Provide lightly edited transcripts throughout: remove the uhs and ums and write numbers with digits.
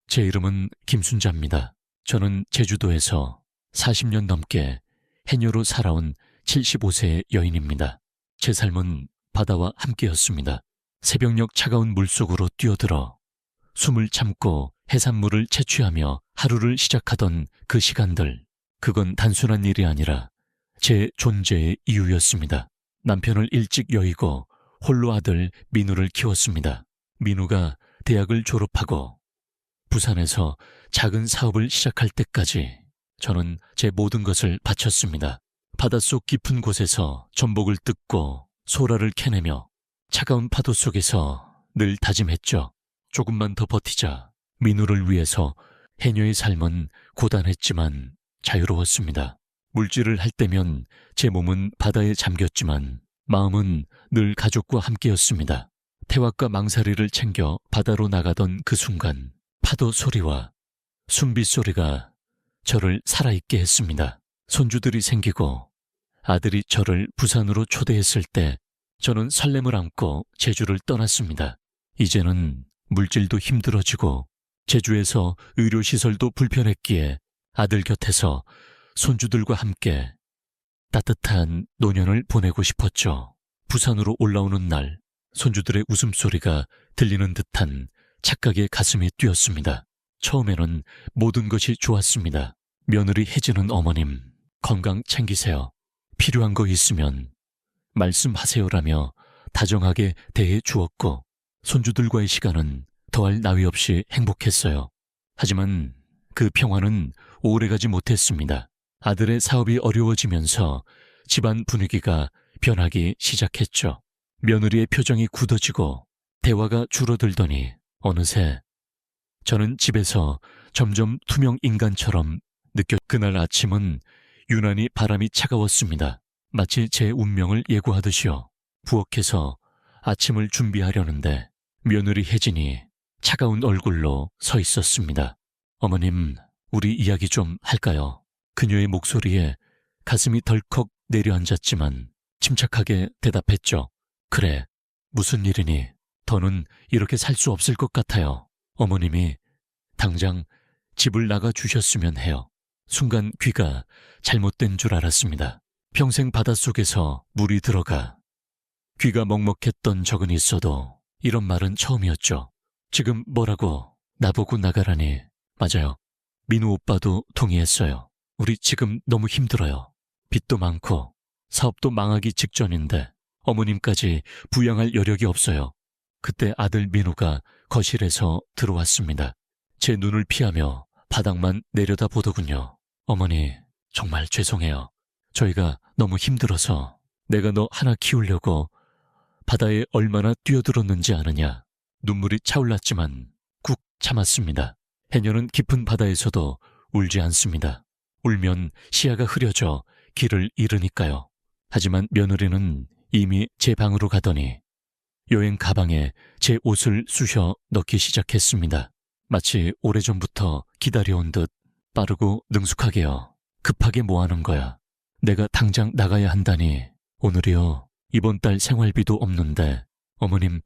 제 이름은 김순자입니다. 저는 제주도에서 40년 넘게 해녀로 살아온 75세의 여인입니다. 제 삶은 바다와 함께였습니다. 새벽녘 차가운 물속으로 뛰어들어 숨을 참고 해산물을 채취하며 하루를 시작하던 그 시간들, 그건 단순한 일이 아니라 제 존재의 이유였습니다. 남편을 일찍 여의고 홀로 아들 민우를 키웠습니다. 민우가 대학을 졸업하고 부산에서 작은 사업을 시작할 때까지 저는 제 모든 것을 바쳤습니다. 바닷속 깊은 곳에서 전복을 뜯고 소라를 캐내며 차가운 파도 속에서 늘 다짐했죠. 조금만 더 버티자. 민우를 위해서 해녀의 삶은 고단했지만 자유로웠습니다. 물질을 할 때면 제 몸은 바다에 잠겼지만 마음은 늘 가족과 함께였습니다. 태왁과 망사리를 챙겨 바다로 나가던 그 순간 파도 소리와 숨비 소리가 저를 살아있게 했습니다. 손주들이 생기고 아들이 저를 부산으로 초대했을 때 저는 설렘을 안고 제주를 떠났습니다. 이제는 물질도 힘들어지고 제주에서 의료시설도 불편했기에 아들 곁에서 손주들과 함께 따뜻한 노년을 보내고 싶었죠. 부산으로 올라오는 날 손주들의 웃음소리가 들리는 듯한 착각에 가슴이 뛰었습니다. 처음에는 모든 것이 좋았습니다. 며느리 혜진은 어머님, 건강 챙기세요. 필요한 거 있으면 말씀하세요라며 다정하게 대해 주었고 손주들과의 시간은 더할 나위 없이 행복했어요. 하지만 그 평화는 오래가지 못했습니다. 아들의 사업이 어려워지면서 집안 분위기가 변하기 시작했죠. 며느리의 표정이 굳어지고 대화가 줄어들더니 어느새 저는 집에서 점점 투명 인간처럼 그날 아침은 유난히 바람이 차가웠습니다. 마치 제 운명을 예고하듯이요. 부엌에서 아침을 준비하려는데 며느리 혜진이 차가운 얼굴로 서 있었습니다. 어머님, 우리 이야기 좀 할까요? 그녀의 목소리에 가슴이 덜컥 내려앉았지만 침착하게 대답했죠. 그래, 무슨 일이니? 더는 이렇게 살 수 없을 것 같아요. 어머님이 당장 집을 나가 주셨으면 해요. 순간 귀가 잘못된 줄 알았습니다. 평생 바닷속에서 물이 들어가 귀가 먹먹했던 적은 있어도 이런 말은 처음이었죠. 지금 뭐라고 나보고 나가라니. 맞아요. 민우 오빠도 동의했어요. 우리 지금 너무 힘들어요. 빚도 많고 사업도 망하기 직전인데 어머님까지 부양할 여력이 없어요. 그때 아들 민우가 거실에서 들어왔습니다. 제 눈을 피하며 바닥만 내려다보더군요. 어머니, 정말 죄송해요. 저희가 너무 힘들어서 내가 너 하나 키우려고 바다에 얼마나 뛰어들었는지 아느냐. 눈물이 차올랐지만 꾹 참았습니다. 해녀는 깊은 바다에서도 울지 않습니다. 울면 시야가 흐려져 길을 잃으니까요. 하지만 며느리는 이미 제 방으로 가더니 여행 가방에 제 옷을 쑤셔 넣기 시작했습니다. 마치 오래전부터 기다려온 듯 빠르고 능숙하게요. 급하게 뭐 하는 거야. 내가 당장 나가야 한다니. 오늘이요. 이번 달 생활비도 없는데 어머님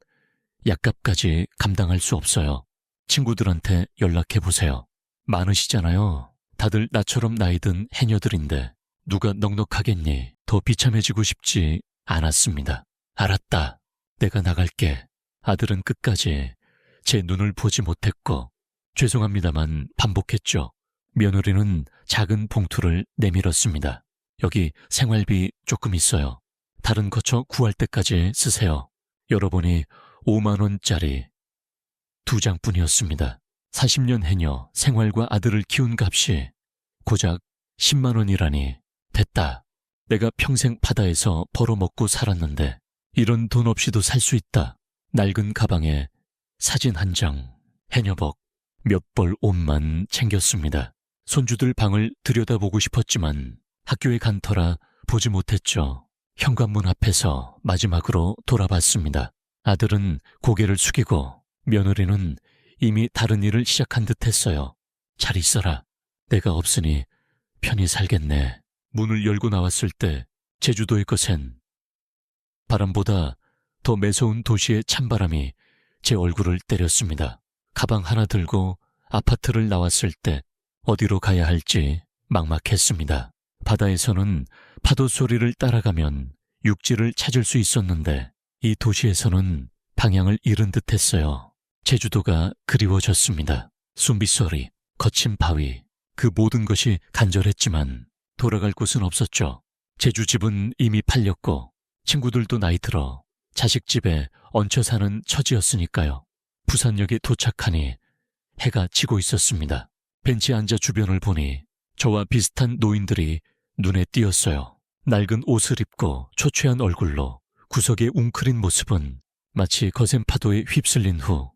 약값까지 감당할 수 없어요. 친구들한테 연락해보세요. 많으시잖아요. 다들 나처럼 나이 든 해녀들인데 누가 넉넉하겠니. 더 비참해지고 싶지 않았습니다. 알았다. 내가 나갈게. 아들은 끝까지 제 눈을 보지 못했고 죄송합니다만 반복했죠. 며느리는 작은 봉투를 내밀었습니다. 여기 생활비 조금 있어요. 다른 거처 구할 때까지 쓰세요. 열어보니 5만 원짜리 2장뿐이었습니다. 40년 해녀 생활과 아들을 키운 값이 고작 10만 원이라니. 됐다. 내가 평생 바다에서 벌어먹고 살았는데 이런 돈 없이도 살 수 있다. 낡은 가방에 사진 한 장, 해녀복, 몇 벌 옷만 챙겼습니다. 손주들 방을 들여다보고 싶었지만 학교에 간 터라 보지 못했죠. 현관문 앞에서 마지막으로 돌아봤습니다. 아들은 고개를 숙이고 며느리는 이미 다른 일을 시작한 듯 했어요. 잘 있어라. 내가 없으니 편히 살겠네. 문을 열고 나왔을 때 제주도의 것엔 바람보다 더 매서운 도시의 찬바람이 제 얼굴을 때렸습니다. 가방 하나 들고 아파트를 나왔을 때 어디로 가야 할지 막막했습니다. 바다에서는 파도 소리를 따라가면 육지를 찾을 수 있었는데 이 도시에서는 방향을 잃은 듯했어요. 제주도가 그리워졌습니다. 숨빗소리, 거친 바위, 그 모든 것이 간절했지만 돌아갈 곳은 없었죠. 제주집은 이미 팔렸고 친구들도 나이 들어 자식 집에 얹혀 사는 처지였으니까요. 부산역에 도착하니 해가 지고 있었습니다. 벤치에 앉아 주변을 보니 저와 비슷한 노인들이 눈에 띄었어요. 낡은 옷을 입고 초췌한 얼굴로 구석에 웅크린 모습은 마치 거센 파도에 휩쓸린 후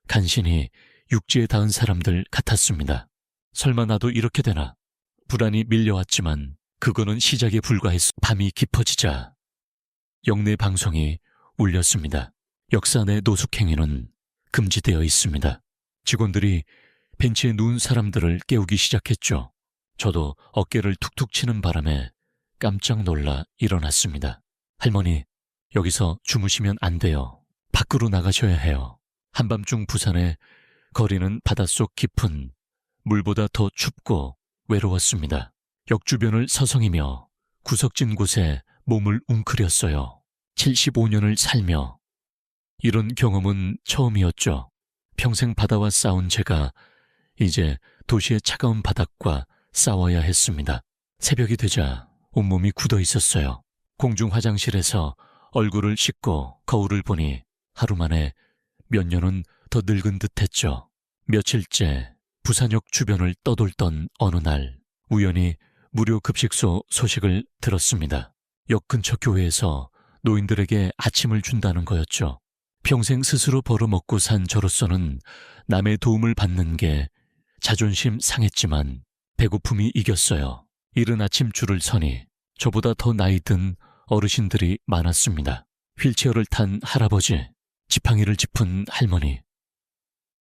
간신히 육지에 닿은 사람들 같았습니다. 설마 나도 이렇게 되나? 불안이 밀려왔지만 그거는 시작에 불과했어. 밤이 깊어지자 역내 방송이 울렸습니다. 역사 내 노숙행위는 금지되어 있습니다. 직원들이 벤치에 누운 사람들을 깨우기 시작했죠. 저도 어깨를 툭툭 치는 바람에 깜짝 놀라 일어났습니다. 할머니, 여기서 주무시면 안 돼요. 밖으로 나가셔야 해요. 한밤중 부산의 거리는 바닷속 깊은 물보다 더 춥고 외로웠습니다. 역 주변을 서성이며 구석진 곳에 몸을 웅크렸어요. 75년을 살며 이런 경험은 처음이었죠. 평생 바다와 싸운 제가 이제 도시의 차가운 바닥과 싸워야 했습니다. 새벽이 되자 온몸이 굳어 있었어요. 공중 화장실에서 얼굴을 씻고 거울을 보니 하루 만에 몇 년은 더 늙은 듯했죠. 며칠째 부산역 주변을 떠돌던 어느 날 우연히 무료 급식소 소식을 들었습니다. 역 근처 교회에서 노인들에게 아침을 준다는 거였죠. 평생 스스로 벌어먹고 산 저로서는 남의 도움을 받는 게 자존심 상했지만 배고픔이 이겼어요. 이른 아침 줄을 서니 저보다 더 나이 든 어르신들이 많았습니다. 휠체어를 탄 할아버지, 지팡이를 짚은 할머니.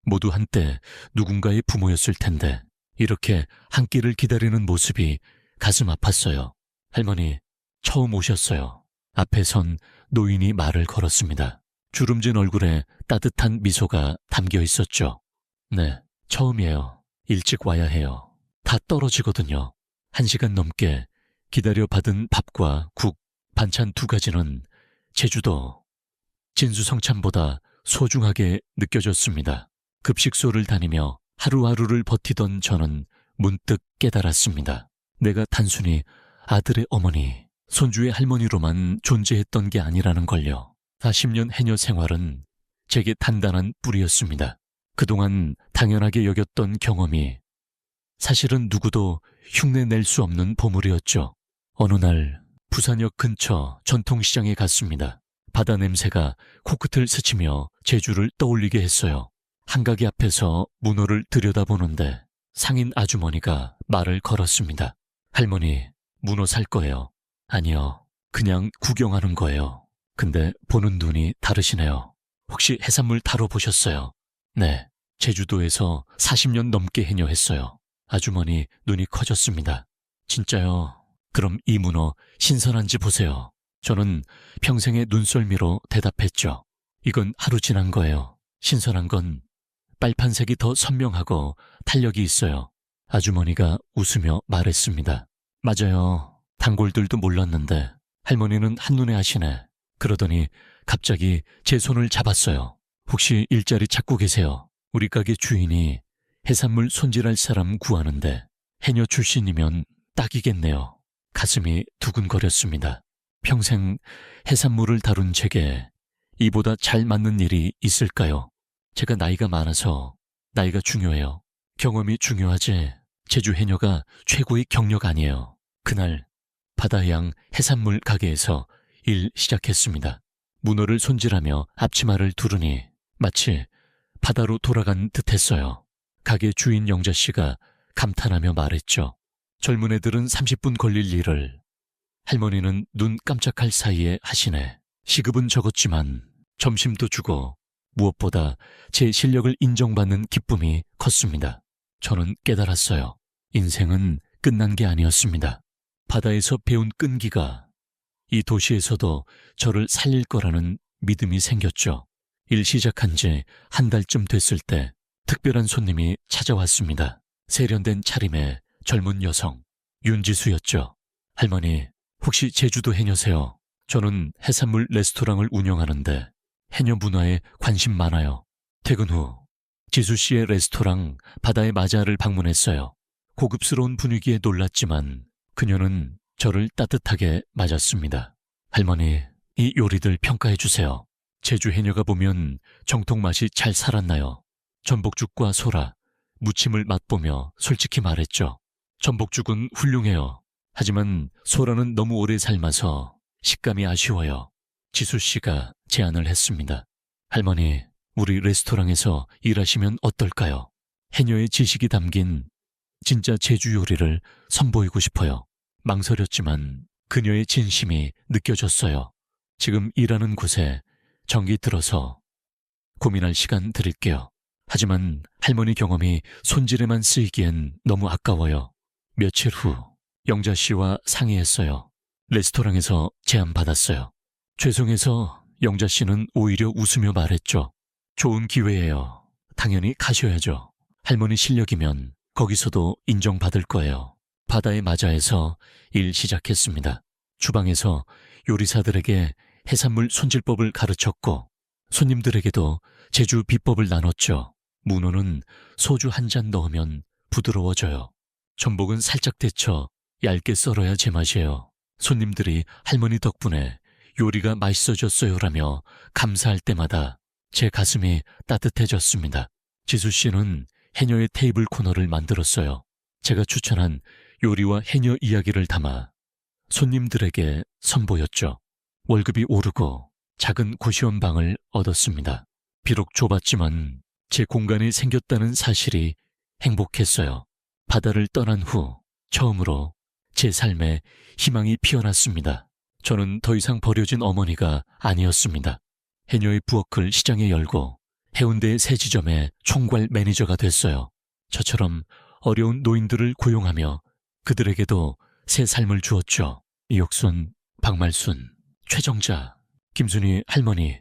모두 한때 누군가의 부모였을 텐데 이렇게 한 끼를 기다리는 모습이 가슴 아팠어요. 할머니, 처음 오셨어요. 앞에 선 노인이 말을 걸었습니다. 주름진 얼굴에 따뜻한 미소가 담겨 있었죠. 네, 처음이에요. 일찍 와야 해요. 다 떨어지거든요. 1시간 넘게 기다려 받은 밥과 국, 반찬 2가지는 제주도 진수성찬보다 소중하게 느껴졌습니다. 급식소를 다니며 하루하루를 버티던 저는 문득 깨달았습니다. 내가 단순히 아들의 어머니, 손주의 할머니로만 존재했던 게 아니라는 걸요. 40년 해녀 생활은 제게 단단한 뿌리였습니다. 그동안 당연하게 여겼던 경험이 사실은 누구도 흉내낼 수 없는 보물이었죠. 어느 날 부산역 근처 전통시장에 갔습니다. 바다 냄새가 코끝을 스치며 제주를 떠올리게 했어요. 한가게 앞에서 문어를 들여다보는데 상인 아주머니가 말을 걸었습니다. 할머니, 문어 살 거예요. 아니요, 그냥 구경하는 거예요. 근데 보는 눈이 다르시네요. 혹시 해산물 다뤄보셨어요? 네, 제주도에서 40년 넘게 해녀했어요. 아주머니 눈이 커졌습니다. 진짜요? 그럼 이 문어 신선한지 보세요. 저는 평생의 눈썰미로 대답했죠. 이건 하루 지난 거예요. 신선한 건 빨판색이 더 선명하고 탄력이 있어요. 아주머니가 웃으며 말했습니다. 맞아요. 단골들도 몰랐는데 할머니는 한눈에 아시네. 그러더니 갑자기 제 손을 잡았어요. 혹시 일자리 찾고 계세요? 우리 가게 주인이 해산물 손질할 사람 구하는데 해녀 출신이면 딱이겠네요. 가슴이 두근거렸습니다. 평생 해산물을 다룬 제게 이보다 잘 맞는 일이 있을까요? 제가 나이가 많아서 나이가 중요해요. 경험이 중요하지 제주 해녀가 최고의 경력 아니에요. 그날 바다양 해산물 가게에서 일 시작했습니다. 문어를 손질하며 앞치마를 두르니 마치 바다로 돌아간 듯했어요. 가게 주인 영자씨가 감탄하며 말했죠. 젊은 애들은 30분 걸릴 일을 할머니는 눈 깜짝할 사이에 하시네. 시급은 적었지만 점심도 주고 무엇보다 제 실력을 인정받는 기쁨이 컸습니다. 저는 깨달았어요. 인생은 끝난 게 아니었습니다. 바다에서 배운 끈기가 이 도시에서도 저를 살릴 거라는 믿음이 생겼죠. 일 시작한 지 한 달쯤 됐을 때 특별한 손님이 찾아왔습니다. 세련된 차림의 젊은 여성, 윤지수였죠. 할머니, 혹시 제주도 해녀세요? 저는 해산물 레스토랑을 운영하는데 해녀 문화에 관심 많아요. 퇴근 후 지수 씨의 레스토랑 바다의 마자를 방문했어요. 고급스러운 분위기에 놀랐지만 그녀는 저를 따뜻하게 맞았습니다. 할머니, 이 요리들 평가해 주세요. 제주 해녀가 보면 정통 맛이 잘 살았나요? 전복죽과 소라, 무침을 맛보며 솔직히 말했죠. 전복죽은 훌륭해요. 하지만 소라는 너무 오래 삶아서 식감이 아쉬워요. 지수 씨가 제안을 했습니다. 할머니, 우리 레스토랑에서 일하시면 어떨까요? 해녀의 지식이 담긴 진짜 제주 요리를 선보이고 싶어요. 망설였지만 그녀의 진심이 느껴졌어요. 지금 일하는 곳에 정기 들어서 고민할 시간 드릴게요. 하지만 할머니 경험이 손질에만 쓰이기엔 너무 아까워요. 며칠 후 영자 씨와 상의했어요. 레스토랑에서 제안받았어요. 죄송해서 영자 씨는 오히려 웃으며 말했죠. 좋은 기회예요. 당연히 가셔야죠. 할머니 실력이면 거기서도 인정받을 거예요. 바다의 마자에서 일 시작했습니다. 주방에서 요리사들에게 해산물 손질법을 가르쳤고 손님들에게도 제주 비법을 나눴죠. 문어는 소주 한 잔 넣으면 부드러워져요. 전복은 살짝 데쳐 얇게 썰어야 제맛이에요. 손님들이 할머니 덕분에 요리가 맛있어졌어요라며 감사할 때마다 제 가슴이 따뜻해졌습니다. 지수 씨는 해녀의 테이블 코너를 만들었어요. 제가 추천한 요리와 해녀 이야기를 담아 손님들에게 선보였죠. 월급이 오르고 작은 고시원 방을 얻었습니다. 비록 좁았지만 제 공간이 생겼다는 사실이 행복했어요. 바다를 떠난 후 처음으로 제 삶에 희망이 피어났습니다. 저는 더 이상 버려진 어머니가 아니었습니다. 해녀의 부엌을 시장에 열고 해운대의 새 지점의 총괄 매니저가 됐어요. 저처럼 어려운 노인들을 고용하며 그들에게도 새 삶을 주었죠. 이옥순, 박말순, 최정자, 김순희 할머니.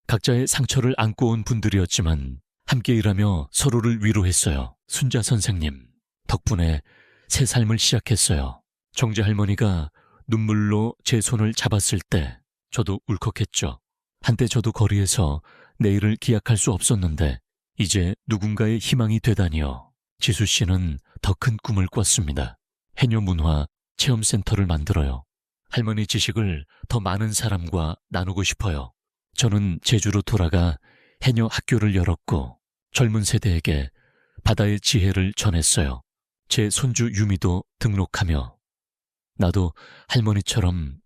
각자의 상처를 안고 온 분들이었지만 함께 일하며 서로를 위로했어요. 순자 선생님 덕분에 새 삶을 시작했어요. 정재 할머니가 눈물로 제 손을 잡았을 때 저도 울컥했죠. 한때 저도 거리에서 내일을 기약할 수 없었는데 이제 누군가의 희망이 되다니요. 지수 씨는 더 큰 꿈을 꿨습니다. 해녀 문화 체험센터를 만들어요. 할머니 지식을 더 많은 사람과 나누고 싶어요. 저는 제주로 돌아가 해녀 학교를 열었고 젊은 세대에게 바다의 지혜를 전했어요. 제 손주 유미도 등록하며 나도 할머니처럼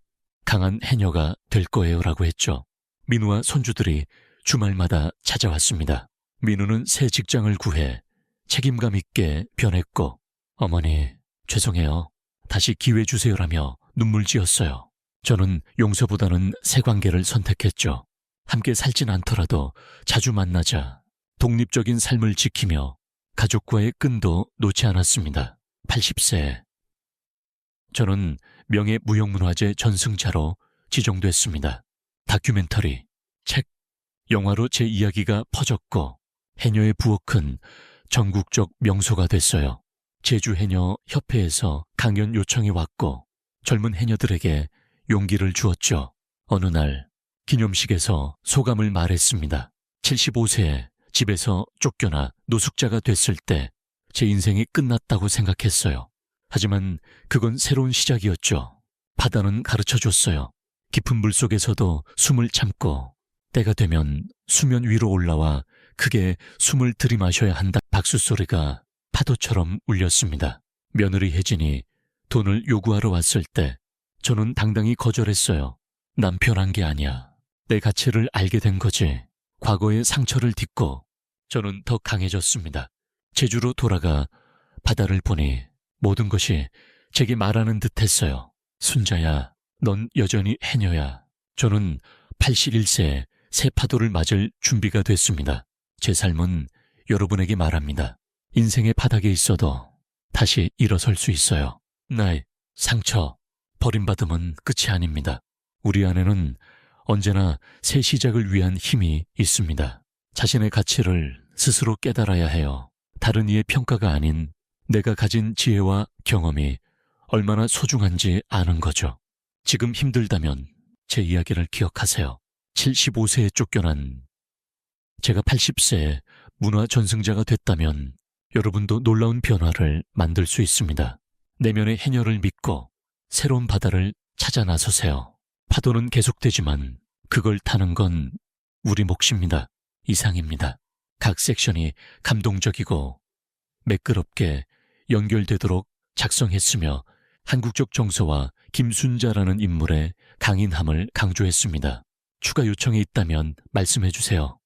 강한 해녀가 될 거예요라고 했죠. 민우와 손주들이 주말마다 찾아왔습니다. 민우는 새 직장을 구해 책임감 있게 변했고 어머니 죄송해요. 다시 기회 주세요라며 눈물 지었어요. 저는 용서보다는 새 관계를 선택했죠. 함께 살진 않더라도 자주 만나자 독립적인 삶을 지키며 가족과의 끈도 놓지 않았습니다. 80세 저는 명예무형문화재 전승자로 지정됐습니다. 다큐멘터리, 책, 영화로 제 이야기가 퍼졌고 해녀의 부엌은 전국적 명소가 됐어요. 제주해녀협회에서 강연 요청이 왔고 젊은 해녀들에게 용기를 주었죠. 어느 날 기념식에서 소감을 말했습니다. 75세에 집에서 쫓겨나 노숙자가 됐을 때 제 인생이 끝났다고 생각했어요. 하지만 그건 새로운 시작이었죠. 바다는 가르쳐줬어요. 깊은 물속에서도 숨을 참고 때가 되면 수면 위로 올라와 크게 숨을 들이마셔야 한다. 박수 소리가 파도처럼 울렸습니다. 며느리 혜진이 돈을 요구하러 왔을 때 저는 당당히 거절했어요. 난 변한 게 아니야. 내 가치를 알게 된 거지. 과거의 상처를 딛고 저는 더 강해졌습니다. 제주로 돌아가 바다를 보니 모든 것이 제게 말하는 듯 했어요. 순자야, 넌 여전히 해녀야. 저는 81세에 새 파도를 맞을 준비가 됐습니다. 제 삶은 여러분에게 말합니다. 인생의 바닥에 있어도 다시 일어설 수 있어요. 나의 상처, 버림받음은 끝이 아닙니다. 우리 안에는 언제나 새 시작을 위한 힘이 있습니다. 자신의 가치를 스스로 깨달아야 해요. 다른 이의 평가가 아닌 내가 가진 지혜와 경험이 얼마나 소중한지 아는 거죠. 지금 힘들다면 제 이야기를 기억하세요. 75세에 쫓겨난 제가 80세에 문화 전승자가 됐다면 여러분도 놀라운 변화를 만들 수 있습니다. 내면의 해녀를 믿고 새로운 바다를 찾아 나서세요. 파도는 계속되지만 그걸 타는 건 우리 몫입니다. 이상입니다. 각 섹션이 감동적이고 매끄럽게 연결되도록 작성했으며 한국적 정서와 김순자라는 인물의 강인함을 강조했습니다. 추가 요청이 있다면 말씀해 주세요.